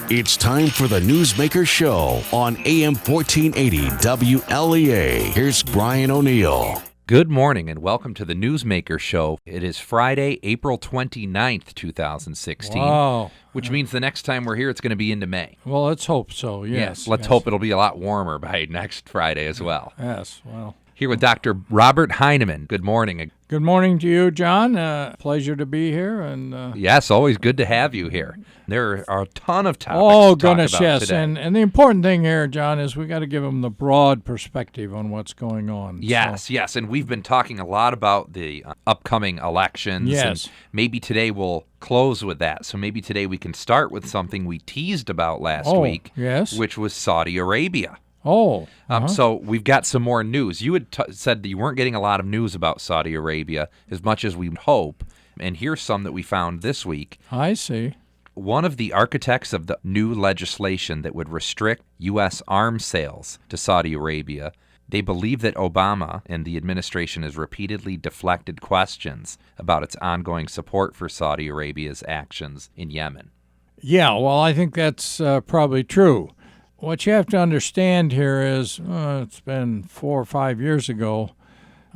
It's time for the Newsmaker Show on AM 1480 WLEA. Here's Brian O'Neill. Good morning and welcome to the Newsmaker Show. It is Friday, April 29th, 2016, Wow. which means the next time we're here, it's going to be into May. Well, let's hope so, yes. Let's hope it'll be a lot warmer by next Friday as well. Yes, well. Here with Dr. Robert Heineman. Good morning. Good morning to you, John. Pleasure to be here. And Yes, always good to have you here. There are a ton of topics oh, to talk goodness, about yes. today. And the important thing here, John, is we got to give them the broad perspective on what's going on. Yes, yes, and we've been talking a lot about the upcoming elections. Yes. And maybe today we'll close with that. So maybe today we can start with something we teased about last week, yes. which was Saudi Arabia. Oh. So we've got some more news. You had said that you weren't getting a lot of news about Saudi Arabia as much as we would hope, and here's some that we found this week. I see. One of the architects of the new legislation that would restrict U.S. arms sales to Saudi Arabia, they believe that Obama and the administration has repeatedly deflected questions about its ongoing support for Saudi Arabia's actions in Yemen. Yeah, well, I think that's probably true. What you have to understand here is it's been 4 or 5 years ago.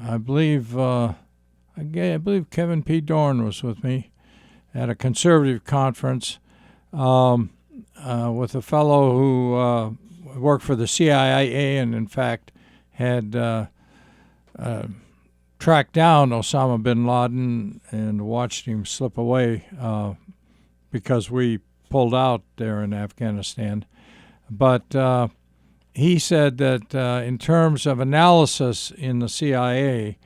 I believe Kevin P. Dorn was with me at a conservative conference with a fellow who worked for the CIA and, in fact, had tracked down Osama bin Laden and watched him slip away because we pulled out there in Afghanistan. But he said that in terms of analysis in the CIA,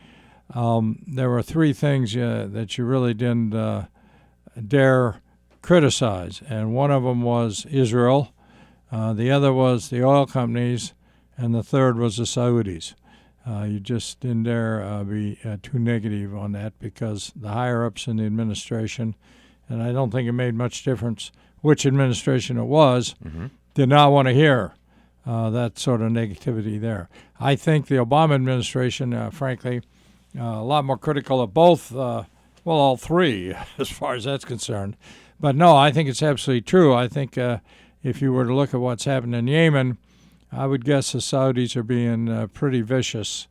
there were three things that you really didn't dare criticize. And one of them was Israel, the other was the oil companies, and the third was the Saudis. You just didn't dare be too negative on that because the higher-ups in the administration, and I don't think it made much difference which administration it was, did not want to hear that sort of negativity there. I think the Obama administration, frankly, a lot more critical of both, all three, as far as that's concerned. But no, I think it's absolutely true. I think if you were to look at what's happened in Yemen, I would guess the Saudis are being pretty vicious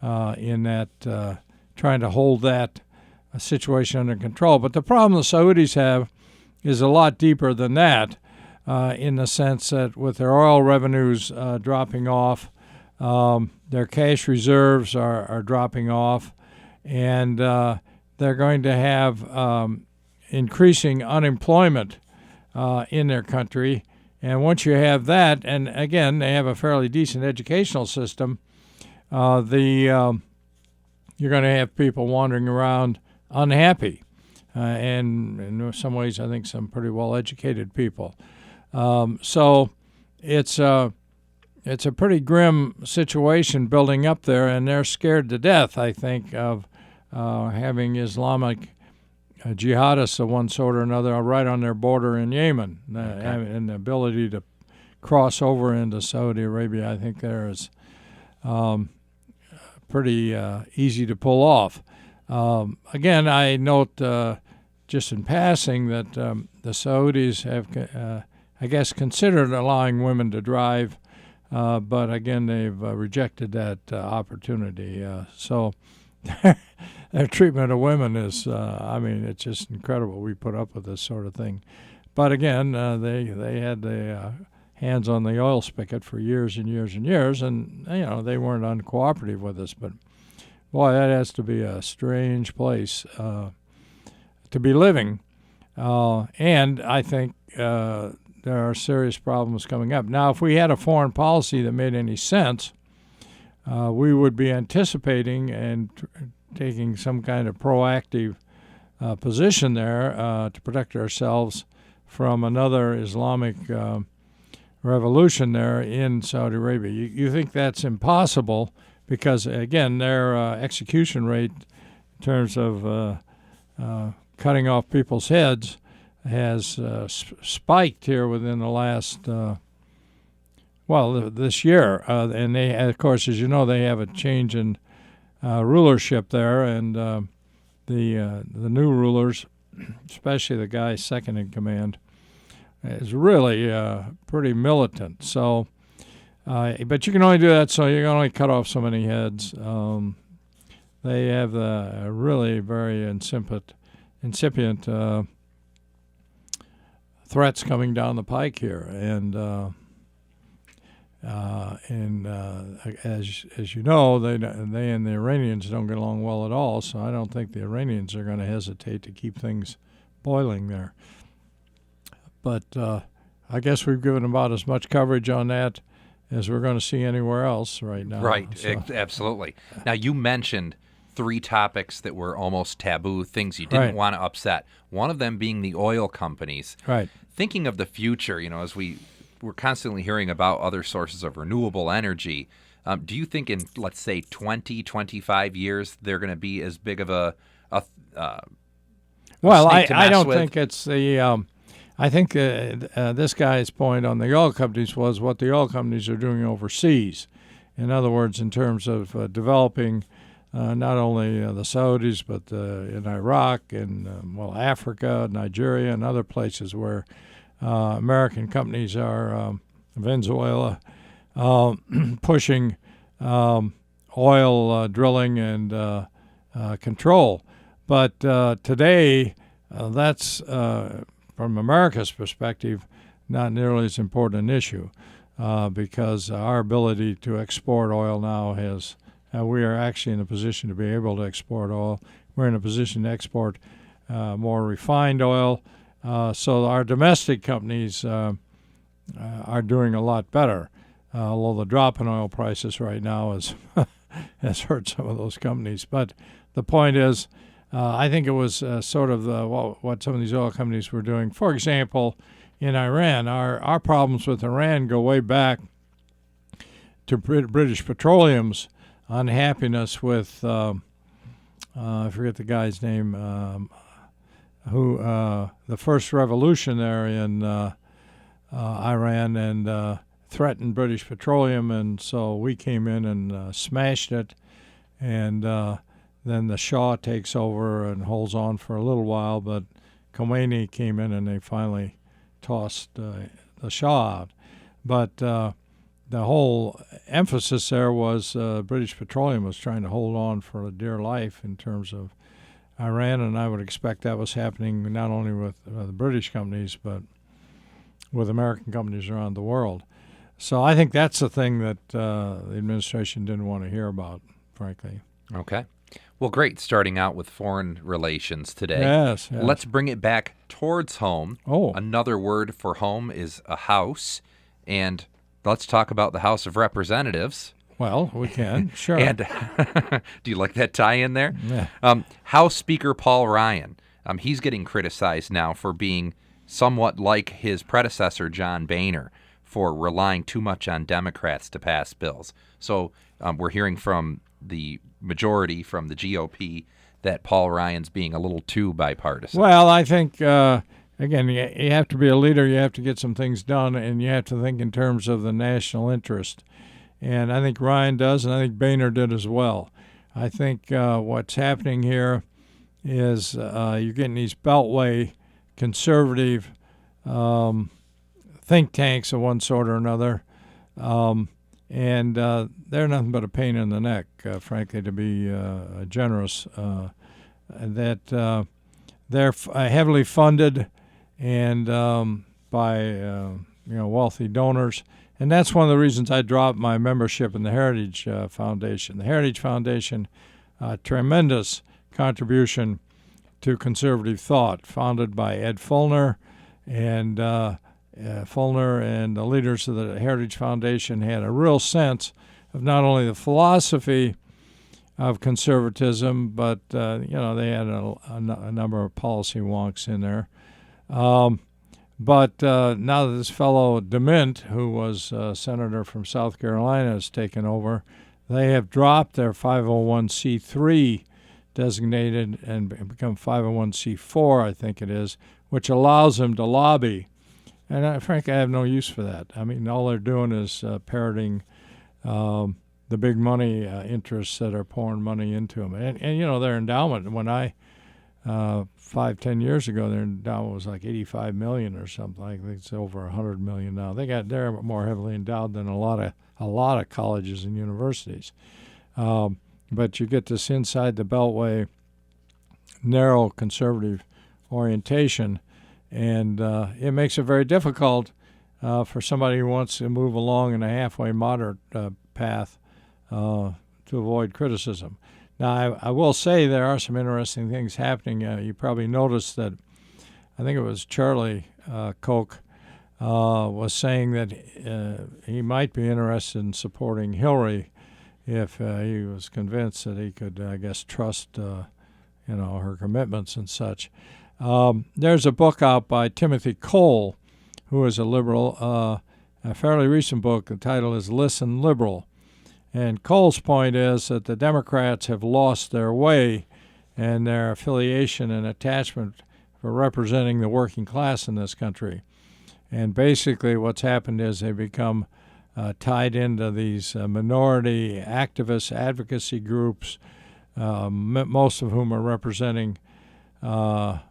in that, trying to hold that situation under control. But the problem the Saudis have is a lot deeper than that. In the sense that with their oil revenues dropping off, their cash reserves are dropping off, and they're going to have increasing unemployment in their country. And once you have that, and again, they have a fairly decent educational system, you're going to have people wandering around unhappy, and in some ways, I think some pretty well-educated people. So it's a pretty grim situation building up there, and they're scared to death, I think, of having Islamic jihadists of one sort or another right on their border in Yemen. And the ability to cross over into Saudi Arabia, I think there is pretty easy to pull off. Again, I note just in passing that the Saudis have I guess, considered allowing women to drive, but again, they've rejected that opportunity. So their treatment of women is, it's just incredible. We put up with this sort of thing. But again, they had the hands on the oil spigot for years and years and years, and, they weren't uncooperative with us. But, boy, that has to be a strange place to be living. And I think there are serious problems coming up. Now, if we had a foreign policy that made any sense, we would be anticipating and taking some kind of proactive position there to protect ourselves from another Islamic revolution there in Saudi Arabia. You think that's impossible because, again, their execution rate in terms of cutting off people's heads has spiked here within the last, this year. And they, of course, as you know, they have a change in rulership there, and the new rulers, especially the guy second in command, is really pretty militant. So, but you can only do that, so you can only cut off so many heads. They have the really very incipient threats coming down the pike here, and as you know, they and the Iranians don't get along well at all. So I don't think the Iranians are going to hesitate to keep things boiling there. But I guess we've given about as much coverage on that as we're going to see anywhere else right now. Right, So, absolutely. Now, you mentioned 3 topics that were almost taboo, things you didn't Right. want to upset. One of them being the oil companies. right. Thinking of the future, as we're constantly hearing about other sources of renewable energy, do you think in, let's say, 20, 25 years, they're going to be as big of a Well, snake to I mess don't with? think it's the. I think this guy's point on the oil companies was what the oil companies are doing overseas. In other words, in terms of developing not only the Saudis, but in Iraq and, Africa, Nigeria, and other places where American companies are, Venezuela, pushing oil drilling and control. But today, that's, from America's perspective, not nearly as important an issue because our ability to export oil now has, we are actually in a position to be able to export oil. We're in a position to export more refined oil. So our domestic companies are doing a lot better, although the drop in oil prices right now has hurt some of those companies. But the point is, I think it was sort of what some of these oil companies were doing. For example, in Iran, our problems with Iran go way back to British Petroleum's unhappiness with, I forget the guy's name, who the first revolution there in Iran and threatened British Petroleum, and so we came in and smashed it, and then the Shah takes over and holds on for a little while, but Khomeini came in and they finally tossed the Shah out. But the whole emphasis there was British Petroleum was trying to hold on for a dear life in terms of Iran, and I would expect that was happening not only with the British companies, but with American companies around the world. So I think that's the thing that the administration didn't want to hear about, frankly. Okay. Well, great. Starting out with foreign relations today. Yes. Let's bring it back towards home. Oh. Another word for home is a house. And let's talk about the House of Representatives. Well, we can, sure. And do you like that tie-in there? Yeah. House Speaker Paul Ryan. He's getting criticized now for being somewhat like his predecessor, John Boehner, for relying too much on Democrats to pass bills. So we're hearing from the majority, from the GOP, that Paul Ryan's being a little too bipartisan. Well, I think, again, you have to be a leader. You have to get some things done, and you have to think in terms of the national interest. And I think Ryan does, and I think Boehner did as well. I think what's happening here is you're getting these beltway conservative think tanks of one sort or another, and they're nothing but a pain in the neck, frankly, to be generous. That they're heavily funded and by wealthy donors. And that's one of the reasons I dropped my membership in the Heritage Foundation. The Heritage Foundation, tremendous contribution to conservative thought, founded by Ed Fulner, and Fulner and the leaders of the Heritage Foundation had a real sense of not only the philosophy of conservatism, but they had a number of policy wonks in there. But now that this fellow DeMint, who was a senator from South Carolina, has taken over, they have dropped their 501c3 designated and become 501c4, I think it is, which allows them to lobby. And frankly, I have no use for that. I mean, all they're doing is parroting the big money interests that are pouring money into them. And their endowment, when I 5-10 years ago, their endowment was like 85 million or something. I think it's over 100 million now. They're more heavily endowed than a lot of colleges and universities. But you get this inside the Beltway, narrow conservative orientation, and it makes it very difficult for somebody who wants to move along in a halfway moderate path to avoid criticism. Now, I will say there are some interesting things happening. You probably noticed that I think it was Charlie Koch was saying that he might be interested in supporting Hillary if he was convinced that he could, I guess, trust her commitments and such. There's a book out by Timothy Cole, who is a liberal, a fairly recent book. The title is Listen Liberal. And Cole's point is that the Democrats have lost their way and their affiliation and attachment for representing the working class in this country. And basically what's happened is they've become tied into these minority activist advocacy groups, most of whom are representing the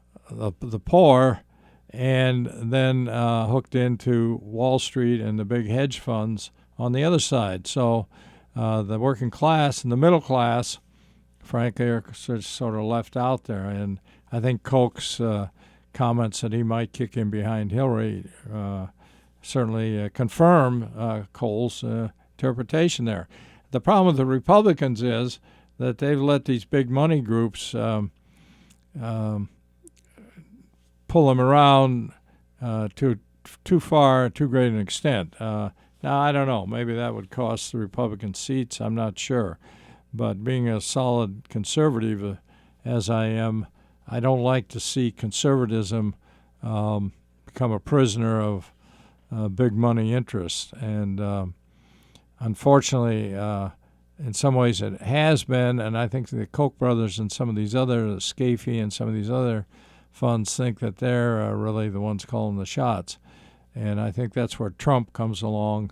poor, and then hooked into Wall Street and the big hedge funds on the other side. So the working class and the middle class, frankly, are sort of left out there. And I think Koch's comments that he might kick in behind Hillary certainly confirm Cole's interpretation there. The problem with the Republicans is that they've let these big money groups pull them around too far, too great an extent. Now, I don't know. Maybe that would cost the Republican seats. I'm not sure. But being a solid conservative, as I am, I don't like to see conservatism become a prisoner of big money interests. And unfortunately, in some ways it has been, and I think the Koch brothers and some of these other, Scafee and some of these other funds think that they're really the ones calling the shots. And I think that's where Trump comes along,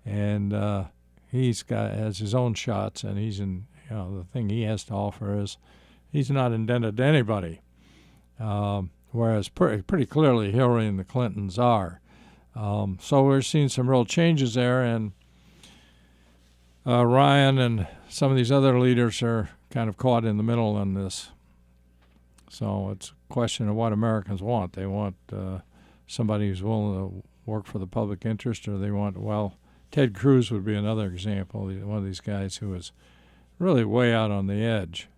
and has his own shots, and he's in. The thing he has to offer is he's not indebted to anybody, whereas pretty clearly Hillary and the Clintons are. So we're seeing some real changes there, and Ryan and some of these other leaders are kind of caught in the middle on this. So it's a question of what Americans want. They want somebody who's willing to work for the public interest, or they want, Ted Cruz would be another example, one of these guys who is really way out on the edge.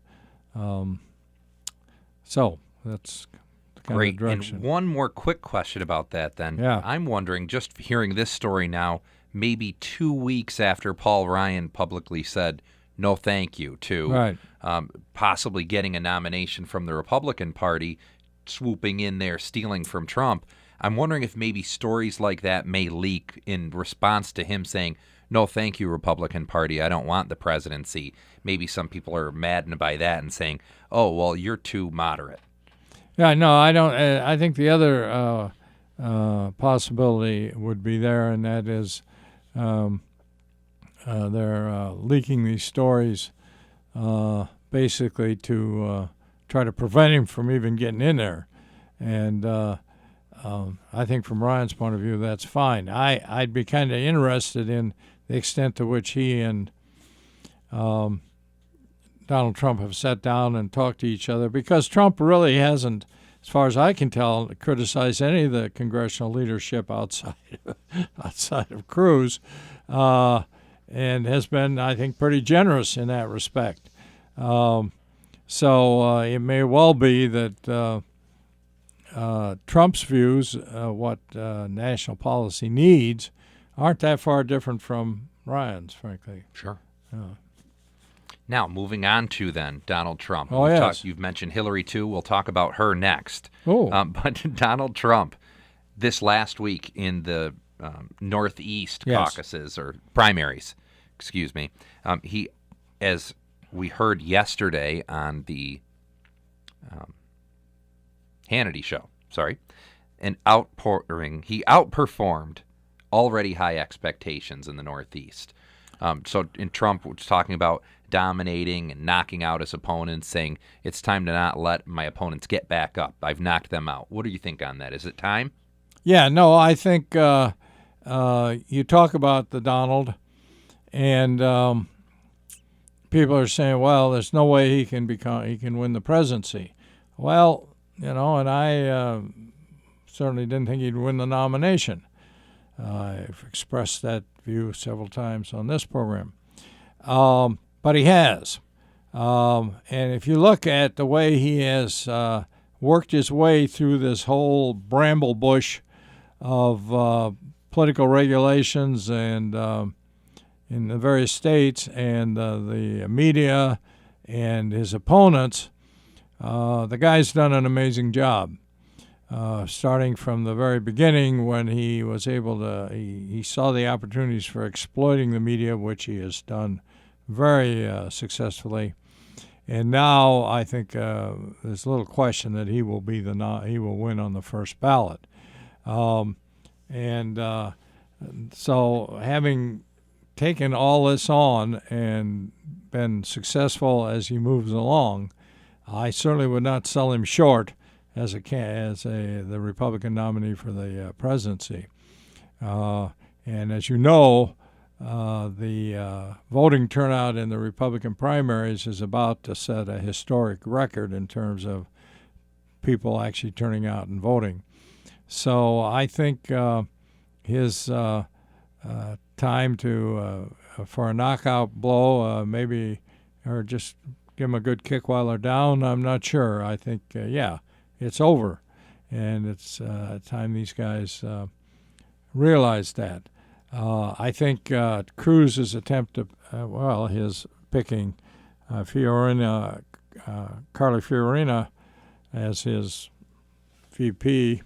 So that's the kind Great. of direction. And one more quick question about that then. Yeah. I'm wondering, just hearing this story now, maybe 2 weeks after Paul Ryan publicly said no thank you to possibly getting a nomination from the Republican Party, swooping in there, stealing from Trump, I'm wondering if maybe stories like that may leak in response to him saying, no, thank you, Republican Party, I don't want the presidency. Maybe some people are maddened by that and saying, oh, well, you're too moderate. Yeah, no, I don't. I think the other possibility would be there, and that is they're leaking these stories basically to try to prevent him from even getting in there. And I think from Ryan's point of view, that's fine. I'd be kind of interested in the extent to which he and Donald Trump have sat down and talked to each other, because Trump really hasn't, as far as I can tell, criticized any of the congressional leadership outside of Cruz, and has been, I think, pretty generous in that respect. So it may well be that Trump's views, what national policy needs, aren't that far different from Ryan's, frankly. Sure. Now, moving on to then Donald Trump. Oh, yes. You've mentioned Hillary, too. We'll talk about her next. Oh. But Donald Trump, this last week in the Northeast caucuses, or primaries, excuse me, he, as we heard yesterday on the Hannity show, he outperformed already high expectations in the Northeast. So Trump was talking about dominating and knocking out his opponents, saying it's time to not let my opponents get back up. I've knocked them out. What do you think on that? Is it time? Yeah, no, I think you talk about the Donald, and people are saying, well, there's no way he can win the presidency. Well, and I certainly didn't think he'd win the nomination. I've expressed that view several times on this program. But he has. And if you look at the way he has worked his way through this whole bramble bush of political regulations and in the various states and the media and his opponents, the guy's done an amazing job. Starting from the very beginning when he was able to, he saw the opportunities for exploiting the media, which he has done very successfully. And now I think there's little question that he will win on the first ballot. So having taken all this on and been successful as he moves along, I certainly would not sell him short as the Republican nominee for the presidency. And as you know, the voting turnout in the Republican primaries is about to set a historic record in terms of people actually turning out and voting. So I think his time for a knockout blow, maybe, or just give him a good kick while they're down, I'm not sure. I think, it's over, and it's time these guys realize that. I think Cruz's attempt to, his picking Carly Fiorina as his VP,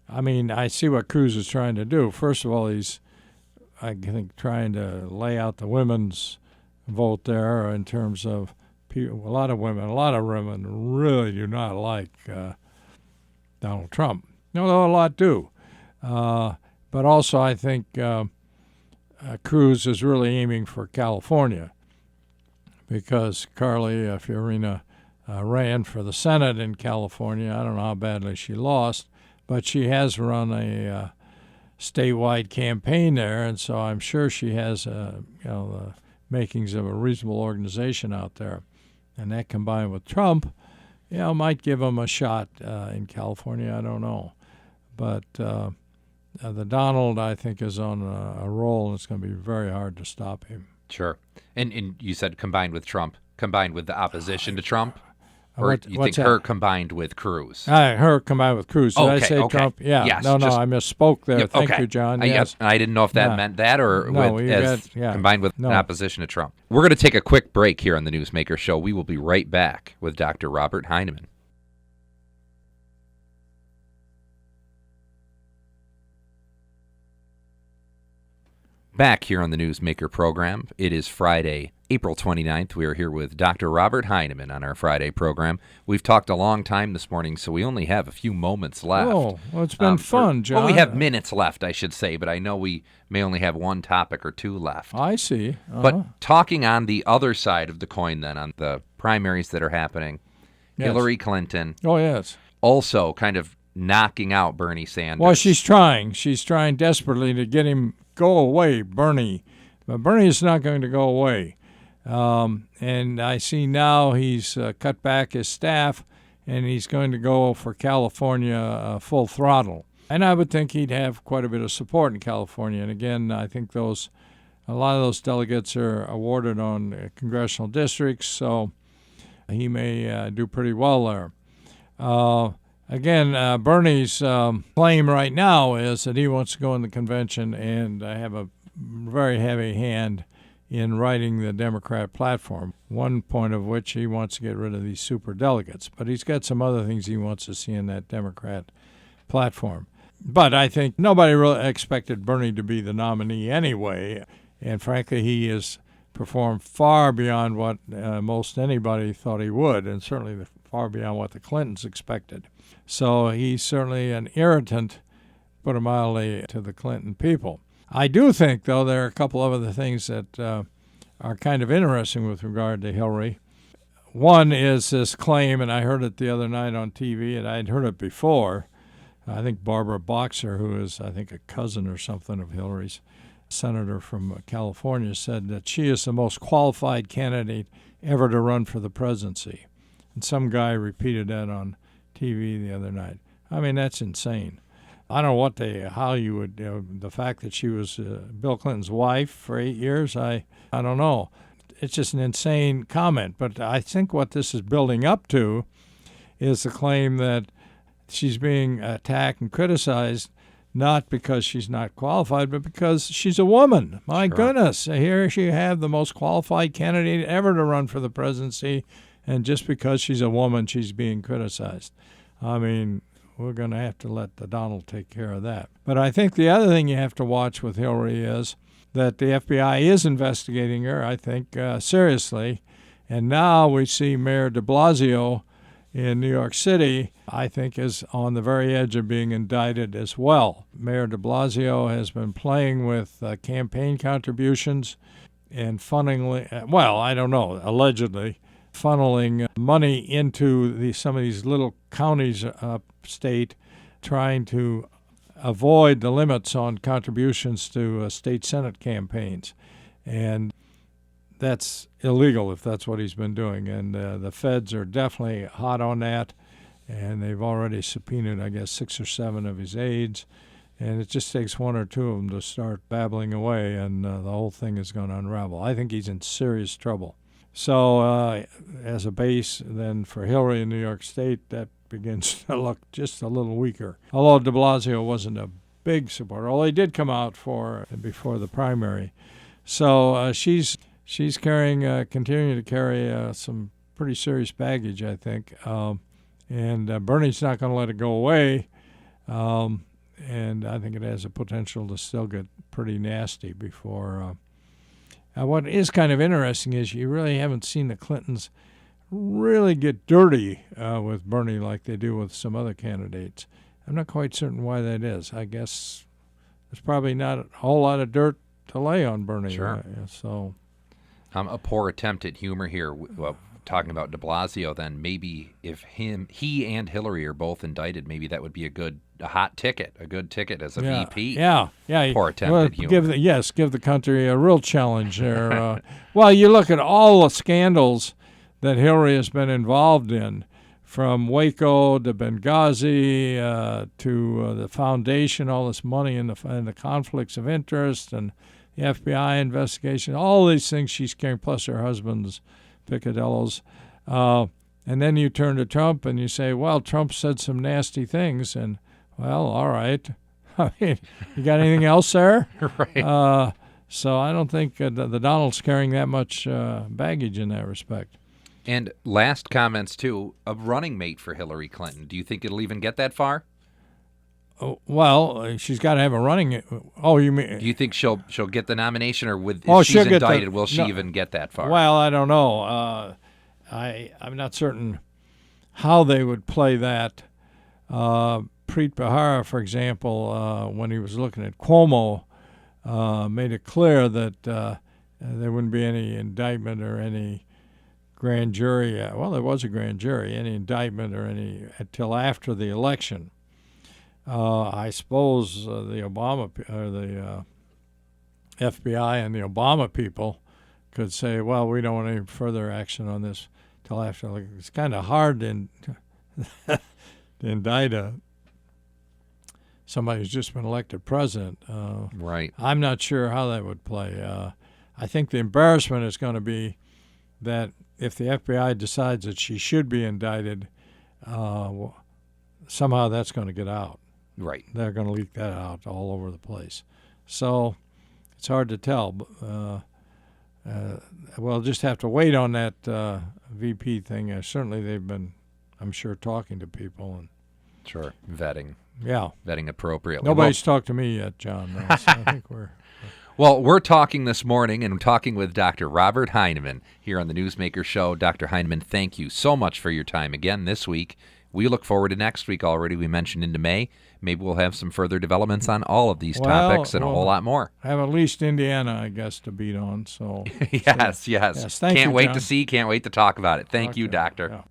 I mean, I see what Cruz is trying to do. First of all, he's, I think, trying to lay out the women's vote there in terms of people. A lot of women really do not like Donald Trump. No, a lot do. But also I think Cruz is really aiming for California because Carly Fiorina ran for the Senate in California. I don't know how badly she lost, but she has run a statewide campaign there, and so I'm sure she has the makings of a reasonable organization out there. And that combined with Trump, might give him a shot in California. I don't know. But the Donald, I think, is on a roll, and it's going to be very hard to stop him. Sure. And you said combined with Trump, combined with the opposition to Trump? Or you think her combined with Cruz? Her combined with Cruz. Did I say Trump? Yeah. Yes, I misspoke there. Thank you, John. Yes. I didn't know if that meant that or combined with opposition to Trump. We're going to take a quick break here on the Newsmaker Show. We will be right back with Dr. Robert Heinemann. Back here on the Newsmaker program. It is Friday, April 29th. We are here with Dr. Robert Heinemann on our Friday program. We've talked a long time this morning, so we only have a few moments left. Oh, well, it's been fun, John. Well, we have minutes left, I should say, but I know we may only have one topic or two left. I see. But talking on the other side of the coin then, on the primaries that are happening, yes. Hillary Clinton. Oh, yes. Also kind of knocking out Bernie Sanders. Well, she's trying. She's trying desperately to get him go away, Bernie. But Bernie is not going to go away. And I see now he's cut back his staff, and he's going to go for California full throttle. And I would think he'd have quite a bit of support in California. And again, I think a lot of those delegates are awarded on congressional districts, so he may do pretty well there. Again, Bernie's claim right now is that he wants to go in the convention and have a very heavy hand in writing the Democrat platform, one point of which he wants to get rid of these super delegates. But he's got some other things he wants to see in that Democrat platform. But I think nobody really expected Bernie to be the nominee anyway, and frankly, he has performed far beyond what most anybody thought he would, and certainly far beyond what the Clintons expected. So he's certainly an irritant, put it mildly, to the Clinton people. I do think, though, there are a couple of other things that are kind of interesting with regard to Hillary. One is this claim, and I heard it the other night on TV, and I'd heard it before. I think Barbara Boxer, who is, I think, a cousin or something of Hillary's, senator from California, said that she is the most qualified candidate ever to run for the presidency. And some guy repeated that on TV the other night. I mean, that's insane. I don't know how you would, the fact that she was Bill Clinton's wife for 8 years, I don't know. It's just an insane comment. But I think what this is building up to is the claim that she's being attacked and criticized not because she's not qualified, but because she's a woman. My goodness, here you have the most qualified candidate ever to run for the presidency, and just because she's a woman, she's being criticized. I mean, we're going to have to let the Donald take care of that. But I think the other thing you have to watch with Hillary is that the FBI is investigating her, I think, seriously. And now we see Mayor de Blasio in New York City, I think, is on the very edge of being indicted as well. Mayor de Blasio has been playing with campaign contributions and funneling, I don't know, allegedly, funneling money into some of these little counties upstate, trying to avoid the limits on contributions to state Senate campaigns. And that's illegal if that's what he's been doing. And the feds are definitely hot on that, and they've already subpoenaed, I guess, 6 or 7 of his aides. And it just takes 1 or 2 of them to start babbling away, and the whole thing is going to unravel. I think he's in serious trouble. So as a base, then, for Hillary in New York State, that begins to look just a little weaker. Although de Blasio wasn't a big supporter, although he did come out before the primary. So she's continuing to carry some pretty serious baggage, I think. And Bernie's not going to let it go away. And I think it has a potential to still get pretty nasty before. What is kind of interesting is you really haven't seen the Clintons really get dirty with Bernie like they do with some other candidates. I'm not quite certain why that is. I guess there's probably not a whole lot of dirt to lay on Bernie. Sure. So. A poor attempt at humor here. Well, talking about de Blasio, then maybe if he and Hillary are both indicted, maybe that would be a good ticket as a VP. Yeah. Poor attempt at humor. Give the country a real challenge there. Well, you look at all the scandals that Hillary has been involved in, from Waco to Benghazi to the foundation, all this money and the conflicts of interest and the FBI investigation, all these things she's carrying, plus her husband's picadillos. And then you turn to Trump and you say, well, Trump said some nasty things, and, well, all right. I mean, you got anything else there? Right. So I don't think the Donald's carrying that much baggage in that respect. And last comments, too, a running mate for Hillary Clinton. Do you think it'll even get that far? Well, she's got to have a running. Oh, you mean? Do you think she'll get the nomination, or if she's indicted, will she even get that far? Well, I don't know. I'm not certain how they would play that. Preet Bharara, for example, when he was looking at Cuomo, made it clear that there wouldn't be any indictment or any grand jury. Well, there was a grand jury, any indictment or any until after the election. I suppose the FBI and the Obama people could say, well, we don't want any further action on this till after. It's kind of hard to indict somebody who's just been elected president. Right. I'm not sure how that would play. I think the embarrassment is going to be that if the FBI decides that she should be indicted, somehow that's going to get out. Right. They're going to leak that out all over the place. So it's hard to tell. We'll just have to wait on that VP thing. Certainly they've been, I'm sure, talking to people. And sure, vetting. Yeah. Vetting appropriately. Nobody's talked to me yet, John. So I think we're... Well, we're talking this morning, and I'm talking with Dr. Robert Heinemann here on the Newsmaker Show. Dr. Heinemann, thank you so much for your time again this week. We look forward to next week already. We mentioned into May. Maybe we'll have some further developments on all of these topics and a whole lot more. I have at least Indiana, I guess, to beat on. So yes. Thank Can't you, wait John. to see. Can't wait to talk about it. Thank you, Doctor. Yeah.